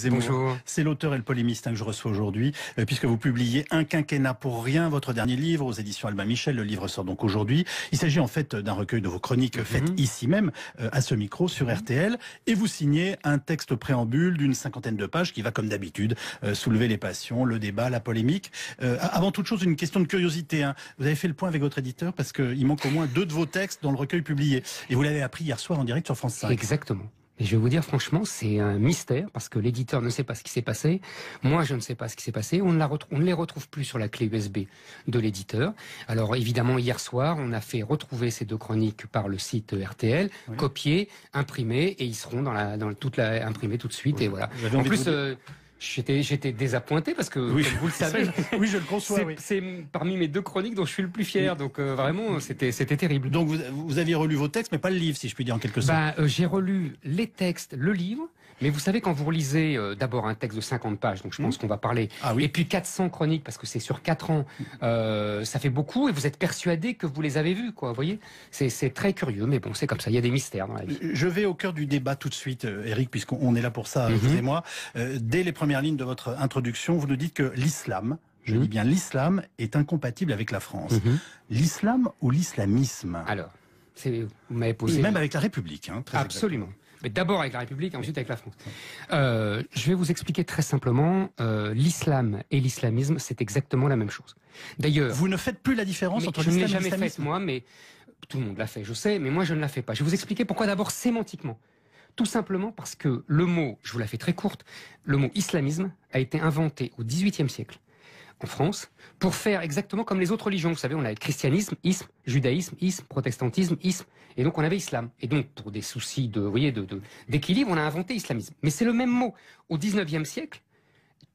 Zemmour. Bonjour. C'est l'auteur et le polémiste que je reçois aujourd'hui, puisque vous publiez Un quinquennat pour rien, votre dernier livre aux éditions Albin Michel. Le livre sort donc aujourd'hui. Il s'agit en fait d'un recueil de vos chroniques faites ici même, à ce micro, sur RTL. Et vous signez un texte préambule d'une 50aine de pages qui va, comme d'habitude, soulever les passions, le débat, la polémique. Avant toute chose, une question de curiosité. Vous avez fait le point avec votre éditeur parce qu'il manque au moins 2 de vos textes dans le recueil publié. Et vous l'avez appris hier soir en direct sur France 5. Exactement. Et je vais vous dire franchement, c'est un mystère parce que l'éditeur ne sait pas ce qui s'est passé. Moi, je ne sais pas ce qui s'est passé. On ne les retrouve plus sur la clé USB de l'éditeur. Alors évidemment, hier soir, on a fait retrouver ces 2 chroniques par le site RTL, copiées, imprimées, et ils seront imprimés tout de suite. Oui. Et voilà. En plus, j'étais désappointé parce que, comme vous le savez, oui, je le conçois. C'est parmi mes 2 chroniques dont je suis le plus fier. Donc vraiment, c'était terrible. Donc vous aviez relu vos textes, mais pas le livre, si je puis dire en quelque sorte. J'ai relu les textes, le livre. Mais vous savez, quand vous relisez d'abord un texte de 50 pages, donc je pense qu'on va parler, et puis 400 chroniques, parce que c'est sur 4 ans, ça fait beaucoup, et vous êtes persuadé que vous les avez vus, quoi. Vous voyez, c'est très curieux, mais bon, c'est comme ça. Il y a des mystères dans la vie. Je vais au cœur du débat tout de suite, Éric, puisqu'on est là pour ça, vous et moi. Dès les premières lignes de votre introduction, vous nous dites que l'islam, je dis bien l'islam, est incompatible avec la France. L'islam ou l'islamisme? Alors, vous m'avez posé... Et même avec la République, très absolument. Exactement. Mais d'abord avec la République, ensuite avec la France. Je vais vous expliquer très simplement, l'islam et l'islamisme, c'est exactement la même chose. D'ailleurs... Vous ne faites plus la différence entre l'islam et l'islamisme? Je ne l'ai jamais faite, moi, mais tout le monde l'a fait, je sais, mais moi je ne la fais pas. Je vais vous expliquer pourquoi d'abord sémantiquement. Tout simplement parce que le mot, je vous la fais très courte, le mot islamisme a été inventé au XVIIIe siècle en France pour faire exactement comme les autres religions. Vous savez, on avait christianisme, isme, judaïsme, isme, protestantisme, isme, et donc on avait islam. Et donc pour des soucis d'équilibre, on a inventé islamisme. Mais c'est le même mot. Au XIXe siècle,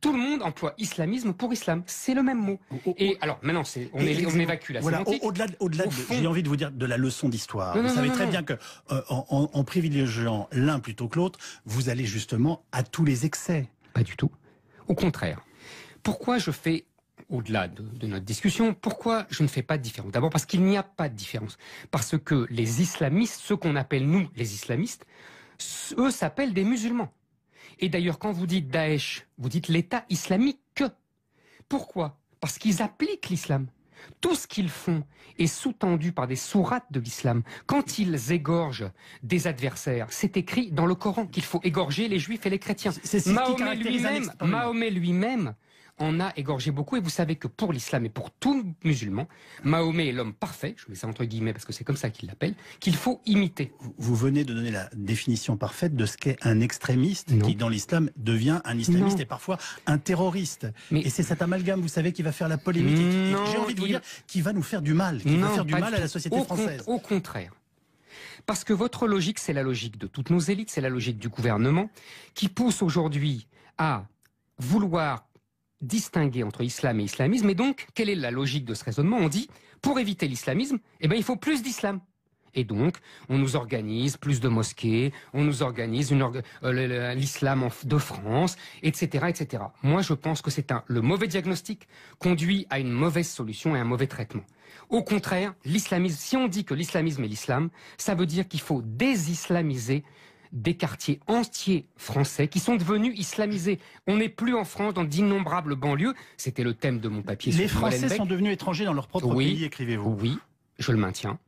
tout le monde emploie islamisme pour islam. C'est le même mot. Et alors maintenant, on évacue la sémantique. Au-delà, j'ai envie de vous dire de la leçon d'histoire. Vous savez très bien que en privilégiant l'un plutôt que l'autre, vous allez justement à tous les excès. Pas du tout. Au contraire. Pourquoi je fais, au-delà de notre discussion, pourquoi je ne fais pas de différence? D'abord parce qu'il n'y a pas de différence. Parce que les islamistes, ceux qu'on appelle nous les islamistes, eux s'appellent des musulmans. Et d'ailleurs, quand vous dites Daesh, vous dites l'État islamique. Pourquoi? Parce qu'ils appliquent l'islam. Tout ce qu'ils font est sous-tendu par des sourates de l'islam. Quand ils égorgent des adversaires, c'est écrit dans le Coran qu'il faut égorger les juifs et les chrétiens. Mahomet lui-même en a égorgé beaucoup, et vous savez que pour l'islam et pour tout musulman, Mahomet est l'homme parfait, je mets ça entre guillemets parce que c'est comme ça qu'il l'appelle, qu'il faut imiter. Vous venez de donner la définition parfaite de ce qu'est un extrémiste qui, dans l'islam, devient un islamiste et parfois un terroriste. Et c'est cet amalgame, vous savez, qui va faire la polémique. J'ai envie de vous dire, qui va nous faire du mal, qui va faire du mal à la société française. Au contraire. Parce que votre logique, c'est la logique de toutes nos élites, c'est la logique du gouvernement, qui pousse aujourd'hui à vouloir distinguer entre islam et islamisme. Et donc, quelle est la logique de ce raisonnement? On dit, pour éviter l'islamisme, il faut plus d'islam. Et donc, on nous organise plus de mosquées, on nous organise l'islam de France, etc., etc. Moi, je pense que le mauvais diagnostic conduit à une mauvaise solution et un mauvais traitement. Au contraire, l'islamisme, si on dit que l'islamisme est l'islam, ça veut dire qu'il faut désislamiser des quartiers entiers français qui sont devenus islamisés. On n'est plus en France dans d'innombrables banlieues. C'était le thème de mon papier. Les Français sont devenus étrangers dans leur propre pays, écrivez-vous. Oui, je le maintiens.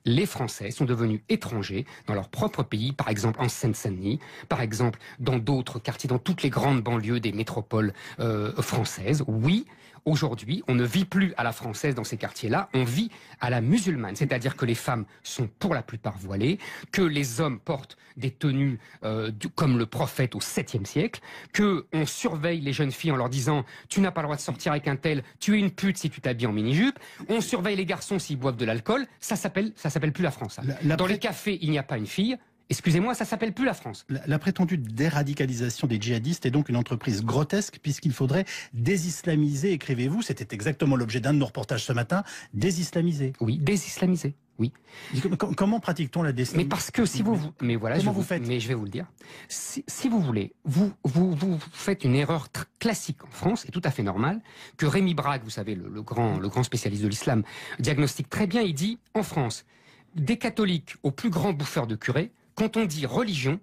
Les Français sont devenus étrangers dans leur propre pays, par exemple en Seine-Saint-Denis, par exemple dans d'autres quartiers, dans toutes les grandes banlieues des métropoles françaises. Oui, aujourd'hui, on ne vit plus à la française dans ces quartiers-là, on vit à la musulmane. C'est-à-dire que les femmes sont pour la plupart voilées, que les hommes portent des tenues comme le prophète au 7e siècle, qu'on surveille les jeunes filles en leur disant « tu n'as pas le droit de sortir avec un tel, tu es une pute si tu t'habilles en mini-jupe », on surveille les garçons s'ils boivent de l'alcool, ça s'appelle plus la France. Dans les cafés, il n'y a pas une fille. Excusez-moi, ça s'appelle plus la France. La prétendue déradicalisation des djihadistes est donc une entreprise grotesque puisqu'il faudrait désislamiser, écrivez-vous, c'était exactement l'objet d'un de nos reportages ce matin, désislamiser. Oui, désislamiser, oui. Comment pratique-t-on la désislamisation? Mais parce que si vous... Mais voilà, comment vous faites? Mais je vais vous le dire. Si vous voulez, vous faites une erreur classique en France, et tout à fait normale, que Rémi Brague, vous savez, le grand spécialiste de l'islam, diagnostique très bien, il dit, en France, des catholiques aux plus grands bouffeurs de curés, quand on dit religion,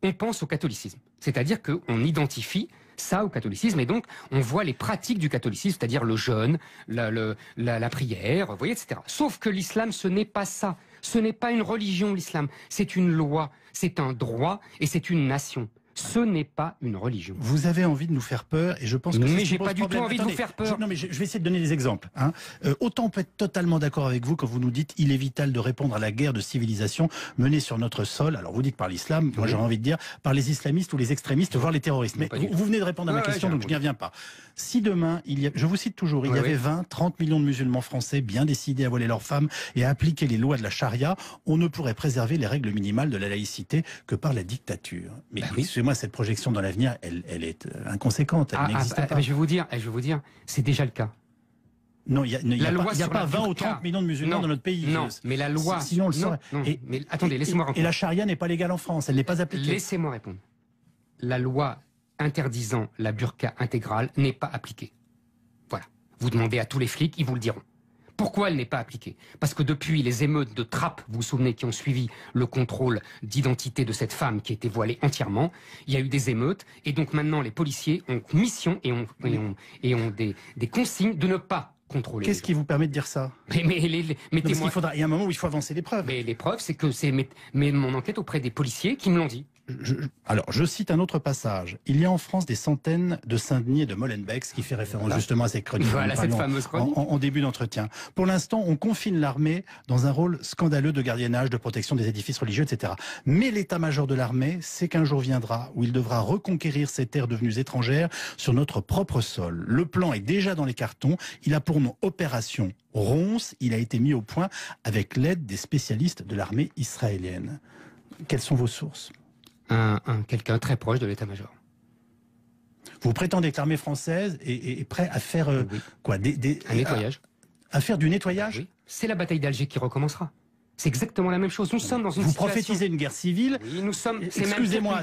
on pense au catholicisme. C'est-à-dire qu'on identifie ça au catholicisme, et donc on voit les pratiques du catholicisme, c'est-à-dire le jeûne, la prière, vous voyez, etc. Sauf que l'islam, ce n'est pas ça. Ce n'est pas une religion, l'islam. C'est une loi, c'est un droit, et c'est une nation. Ce n'est pas une religion. Vous avez envie de nous faire peur, et je pense que mais j'ai pas du tout envie de vous faire peur. Non, mais je vais essayer de donner des exemples. Hein. Autant on peut être totalement d'accord avec vous quand vous nous dites il est vital de répondre à la guerre de civilisation menée sur notre sol. Alors vous dites par l'islam, moi j'aurais envie de dire par les islamistes ou les extrémistes, voire les terroristes. Mais vous venez de répondre à ma question, donc je n'y reviens pas. Si demain, je vous cite toujours, il y avait 20, 30 millions de musulmans français bien décidés à voiler leurs femmes et à appliquer les lois de la charia, on ne pourrait préserver les règles minimales de la laïcité que par la dictature. Mais excusez-moi, cette projection dans l'avenir, elle est inconséquente, elle n'existe pas. Je vais vous dire, c'est déjà le cas. Non, il n'y a pas 20 ou 30 millions de musulmans dans notre pays. Non, mais la loi... Sinon on le saurait. Mais attendez, laissez-moi répondre. Et la charia n'est pas légale en France, elle n'est pas appliquée. Laissez-moi répondre. La loi interdisant la burqa intégrale n'est pas appliquée. Voilà. Vous demandez à tous les flics, ils vous le diront. Pourquoi elle n'est pas appliquée? Parce que depuis les émeutes de Trappes, vous vous souvenez, qui ont suivi le contrôle d'identité de cette femme qui était voilée entièrement, il y a eu des émeutes, et donc maintenant les policiers ont mission et ont des consignes de ne pas contrôler. Qu'est-ce qui vous permet de dire ça? Mais il y a un moment où il faut avancer les preuves. Mais les preuves, c'est que c'est mon enquête auprès des policiers qui me l'ont dit. Alors, je cite un autre passage. Il y a en France des centaines de Saint-Denis et de Molenbeek, ce qui fait référence justement à cette chronique. Voilà, cette fameuse chronique. En début d'entretien. Pour l'instant, on confine l'armée dans un rôle scandaleux de gardiennage, de protection des édifices religieux, etc. Mais l'état-major de l'armée sait qu'un jour viendra où il devra reconquérir ces terres devenues étrangères sur notre propre sol. Le plan est déjà dans les cartons. Il a pour nom Opération Ronce. Il a été mis au point avec l'aide des spécialistes de l'armée israélienne. Quelles sont vos sources? Quelqu'un très proche de l'état-major. Vous prétendez que l'armée française est prête à faire quoi, un nettoyage. À faire du nettoyage? Oui. C'est la bataille d'Alger qui recommencera. C'est exactement la même chose. Nous sommes dans une situation... Vous prophétisez une guerre civile. Oui, nous sommes... Excusez-moi,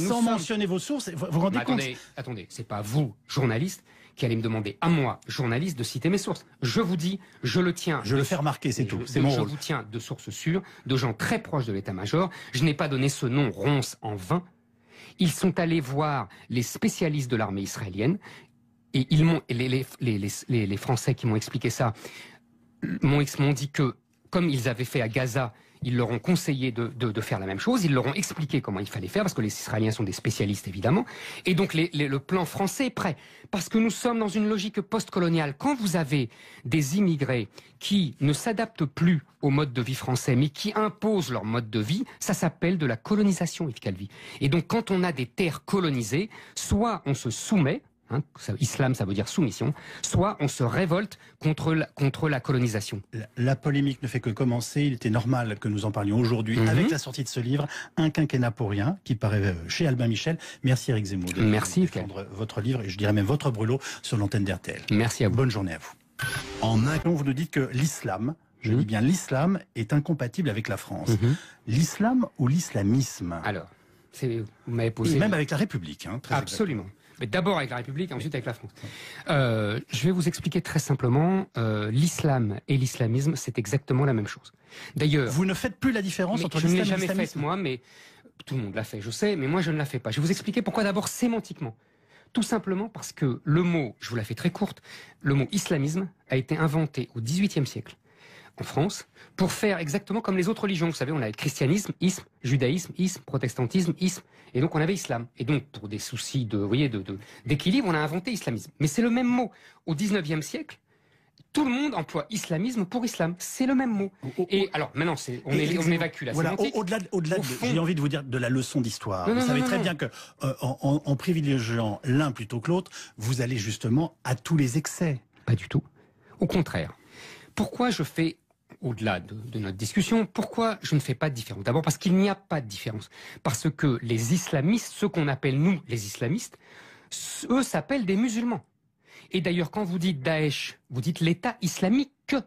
sans mentionner vos sources, vous vous rendez compte? Attendez, c'est pas vous, journaliste, qui allez me demander à moi, journaliste, de citer mes sources. Je vous dis, je le tiens. Je le fais remarquer, c'est tout. C'est mon rôle. Je vous tiens de sources sûres, de gens très proches de l'état-major. Je n'ai pas donné ce nom Ronce en vain. Ils sont allés voir les spécialistes de l'armée israélienne et ils m'ont, les Français qui m'ont expliqué ça m'ont dit que, comme ils avaient fait à Gaza, ils leur ont conseillé de faire la même chose, ils leur ont expliqué comment il fallait faire, parce que les Israéliens sont des spécialistes évidemment, et donc le plan français est prêt, parce que nous sommes dans une logique post-coloniale. Quand vous avez des immigrés qui ne s'adaptent plus au mode de vie français, mais qui imposent leur mode de vie, ça s'appelle de la colonisation, Yves Calvi. Et donc quand on a des terres colonisées, soit on se soumet, islam, ça veut dire soumission, soit on se révolte contre la colonisation. La polémique ne fait que commencer. Il était normal que nous en parlions aujourd'hui avec la sortie de ce livre, Un quinquennat pour rien, qui paraît chez Albin Michel. Merci Éric Zemmour de défendre votre livre, et je dirais même votre brûlot, sur l'antenne d'RTL. Merci à vous. Bonne journée à vous. Vous nous dites que l'islam, je dis bien l'islam, est incompatible avec la France. L'islam ou l'islamisme? Alors, vous m'avez posé... Et même avec la République. Très absolument. Exactement. Mais d'abord avec la République, ensuite avec la France. Je vais vous expliquer très simplement, l'islam et l'islamisme, c'est exactement la même chose. D'ailleurs... Vous ne faites plus la différence entre l'islam et l'islamisme? Je ne l'ai jamais faite, moi, mais tout le monde l'a fait, je sais, mais moi je ne la fais pas. Je vais vous expliquer pourquoi. D'abord, sémantiquement. Tout simplement parce que le mot, je vous la fais très courte, le mot islamisme a été inventé au XVIIIe siècle en France, pour faire exactement comme les autres religions. Vous savez, on avait christianisme, isme, judaïsme, isme, protestantisme, isme, et donc on avait islam. Et donc, pour des soucis d'équilibre, on a inventé islamisme. Mais c'est le même mot. Au XIXe siècle, tout le monde emploie islamisme pour islam. C'est le même mot. Et alors, maintenant, on évacue la sémantique. Au-delà j'ai envie de vous dire, de la leçon d'histoire. Vous savez très bien que, en privilégiant l'un plutôt que l'autre, vous allez justement à tous les excès. Pas du tout. Au contraire. Pourquoi je fais... Au-delà de notre discussion, pourquoi je ne fais pas de différence? D'abord parce qu'il n'y a pas de différence. Parce que les islamistes, ceux qu'on appelle nous les islamistes, eux s'appellent des musulmans. Et d'ailleurs, quand vous dites Daesh, vous dites l'État islamique.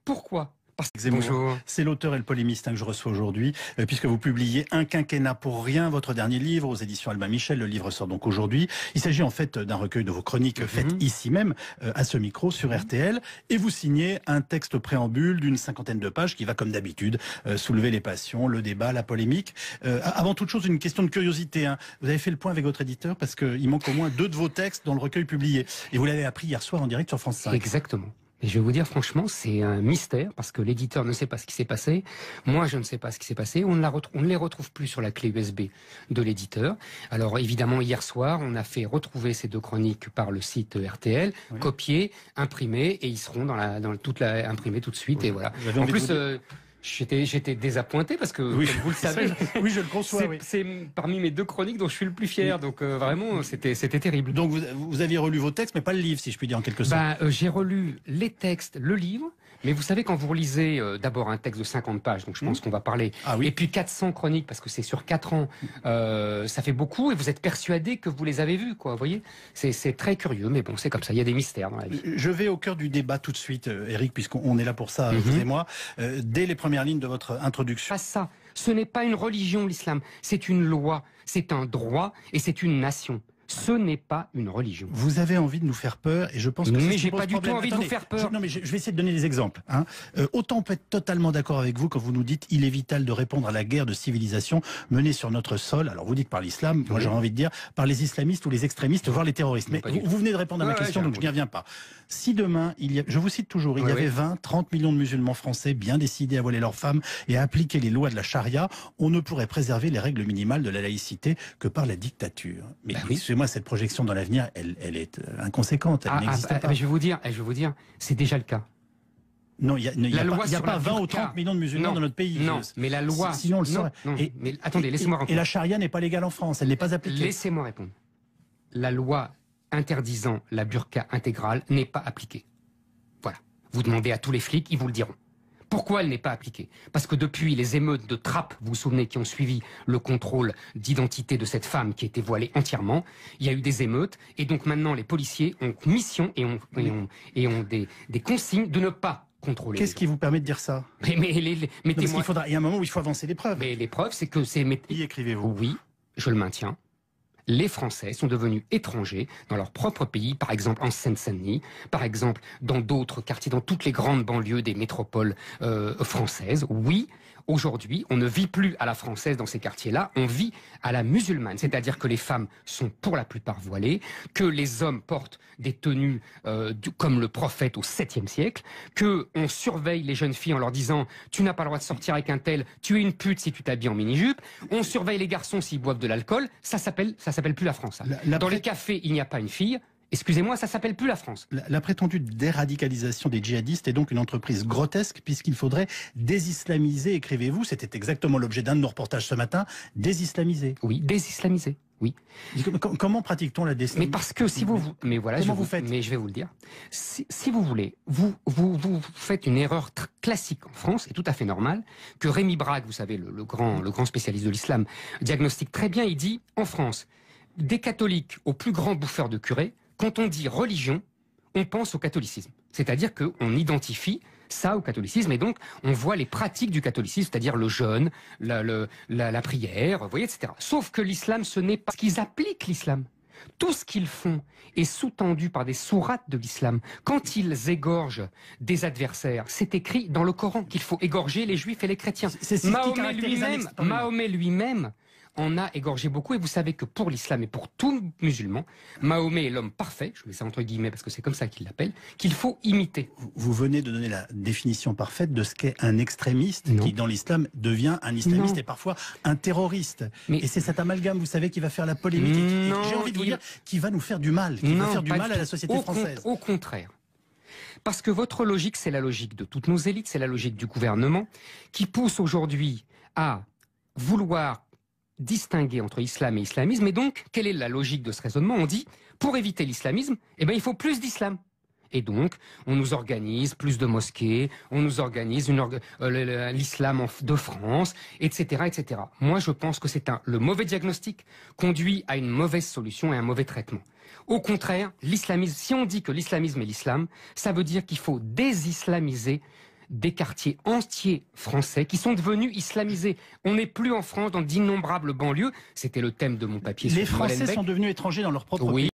Pourquoi? Bonjour. C'est l'auteur et le polémiste que je reçois aujourd'hui, puisque vous publiez Un quinquennat pour rien, votre dernier livre aux éditions Albin Michel. Le livre sort donc aujourd'hui. Il s'agit en fait d'un recueil de vos chroniques faites ici même, à ce micro, sur RTL. Et vous signez un texte préambule d'une 50aine de pages qui va, comme d'habitude, soulever les passions, le débat, la polémique. Avant toute chose, une question de curiosité. Vous avez fait le point avec votre éditeur parce qu'il manque au moins 2 de vos textes dans le recueil publié. Et vous l'avez appris hier soir en direct sur France 5. Exactement. Et je vais vous dire franchement, c'est un mystère parce que l'éditeur ne sait pas ce qui s'est passé. Moi, je ne sais pas ce qui s'est passé. On ne les retrouve plus sur la clé USB de l'éditeur. Alors évidemment, hier soir, on a fait retrouver ces 2 chroniques par le site RTL, copiées, imprimées, et ils seront imprimés tout de suite. Oui. Et voilà. En plus, j'étais désappointé parce que, comme vous le savez, oui, je le conçois. C'est parmi mes 2 chroniques dont je suis le plus fier. Donc vraiment, c'était terrible. Donc vous aviez relu vos textes, mais pas le livre, si je puis dire en quelque sorte. J'ai relu les textes, le livre. Mais vous savez, quand vous relisez d'abord un texte de 50 pages, donc je pense qu'on va parler, et puis 400 chroniques, parce que c'est sur 4 ans, ça fait beaucoup, et vous êtes persuadé que vous les avez vus, quoi, vous voyez. C'est très curieux, mais bon, c'est comme ça, il y a des mystères dans la vie. Je vais au cœur du débat tout de suite, Éric, puisqu'on est là pour ça, vous et moi. Dès les premières lignes de votre introduction. Pas ça, ce n'est pas une religion, l'islam, c'est une loi, c'est un droit, et c'est une nation. Ce n'est pas une religion. Vous avez envie de nous faire peur et je pense que mais j'ai pas du tout envie de vous faire peur. Je vais essayer de donner des exemples. Autant on peut être totalement d'accord avec vous quand vous nous dites il est vital de répondre à la guerre de civilisation menée sur notre sol. Alors vous dites par l'islam, moi j'ai envie de dire par les islamistes ou les extrémistes, voire les terroristes. Mais vous venez de répondre à ma question, donc je n'y reviens pas. Si demain, je vous cite toujours, il y avait 20, 30 millions de musulmans français bien décidés à voiler leurs femmes et à appliquer les lois de la charia, on ne pourrait préserver les règles minimales de la laïcité que par la dictature. Mais excusez-moi, cette projection dans l'avenir, elle est inconséquente, elle n'existe pas. Mais je vais vous dire, c'est déjà le cas. Non, il n'y a pas 20 ou 30 millions de musulmans dans notre pays. Non, mais la loi... Sinon on le saurait. Mais attendez, laissez-moi répondre. Et la charia n'est pas légale en France, elle n'est pas appliquée. Laissez-moi répondre. La loi interdisant la burqa intégrale n'est pas appliquée. Voilà. Vous demandez à tous les flics, ils vous le diront. Pourquoi elle n'est pas appliquée? Parce que depuis les émeutes de Trappes, vous vous souvenez, qui ont suivi le contrôle d'identité de cette femme qui était voilée entièrement, il y a eu des émeutes, et donc maintenant les policiers ont mission et ont des consignes de ne pas contrôler. Qu'est-ce qui vous permet de dire ça? Mais il y a un moment où il faut avancer les preuves. Mais les preuves, c'est que c'est... Y écrivez-vous? Oui, je le maintiens. Les Français sont devenus étrangers dans leur propre pays, par exemple en Seine-Saint-Denis, par exemple dans d'autres quartiers, dans toutes les grandes banlieues des métropoles françaises. Oui, aujourd'hui, on ne vit plus à la française dans ces quartiers-là, on vit à la musulmane. C'est-à-dire que les femmes sont pour la plupart voilées, que les hommes portent des tenues comme le prophète au 7e siècle, qu'on surveille les jeunes filles en leur disant « tu n'as pas le droit de sortir avec un tel, tu es une pute si tu t'habilles en mini-jupe », on surveille les garçons s'ils boivent de l'alcool, ça s'appelle plus la France. Dans les cafés, il n'y a pas une fille. Excusez-moi, ça s'appelle plus la France. La prétendue déradicalisation des djihadistes est donc une entreprise grotesque puisqu'il faudrait désislamiser, écrivez-vous, c'était exactement l'objet d'un de nos reportages ce matin, désislamiser. Oui, désislamiser, oui. Comment pratique-t-on la désislamisation? Mais parce que si vous... Mais voilà, vous faites? Mais je vais vous le dire. Si vous voulez, vous faites une erreur classique en France, et tout à fait normale, que Rémi Brague, vous savez, le grand spécialiste de l'islam, diagnostique très bien, il dit, en France, des catholiques aux plus grands bouffeurs de curés, quand on dit religion, on pense au catholicisme. C'est-à-dire qu'on identifie ça au catholicisme et donc on voit les pratiques du catholicisme, c'est-à-dire le jeûne, la prière, vous voyez, etc. Sauf que l'islam, ce n'est pas ce qu'ils appliquent l'islam. Tout ce qu'ils font est sous-tendu par des sourates de l'islam. Quand ils égorgent des adversaires, c'est écrit dans le Coran qu'il faut égorger les juifs et les chrétiens. Mahomet lui-même en a égorgé beaucoup, et vous savez que pour l'islam et pour tout musulman, Mahomet est l'homme parfait, je mets ça entre guillemets parce que c'est comme ça qu'il l'appelle, qu'il faut imiter. Vous venez de donner la définition parfaite de ce qu'est un extrémiste, qui dans l'islam devient un islamiste et parfois un terroriste. Et c'est cet amalgame, vous savez, qui va faire la polémique, j'ai envie de vous dire, qui va nous faire du mal, qui va faire du mal à la société française. Au contraire. Parce que votre logique, c'est la logique de toutes nos élites, c'est la logique du gouvernement, qui pousse aujourd'hui à vouloir distinguer entre islam et islamisme. Et donc, quelle est la logique de ce raisonnement? On dit, pour éviter l'islamisme, eh ben, il faut plus d'islam. Et donc, on nous organise plus de mosquées, on nous organise l'islam de France, etc., etc. Moi, je pense que le mauvais diagnostic conduit à une mauvaise solution et un mauvais traitement. Au contraire, l'islamisme, si on dit que l'islamisme est l'islam, ça veut dire qu'il faut désislamiser des quartiers entiers français qui sont devenus islamisés. On n'est plus en France dans d'innombrables banlieues. C'était le thème de mon papier. Les Français sont devenus étrangers dans leur propre pays.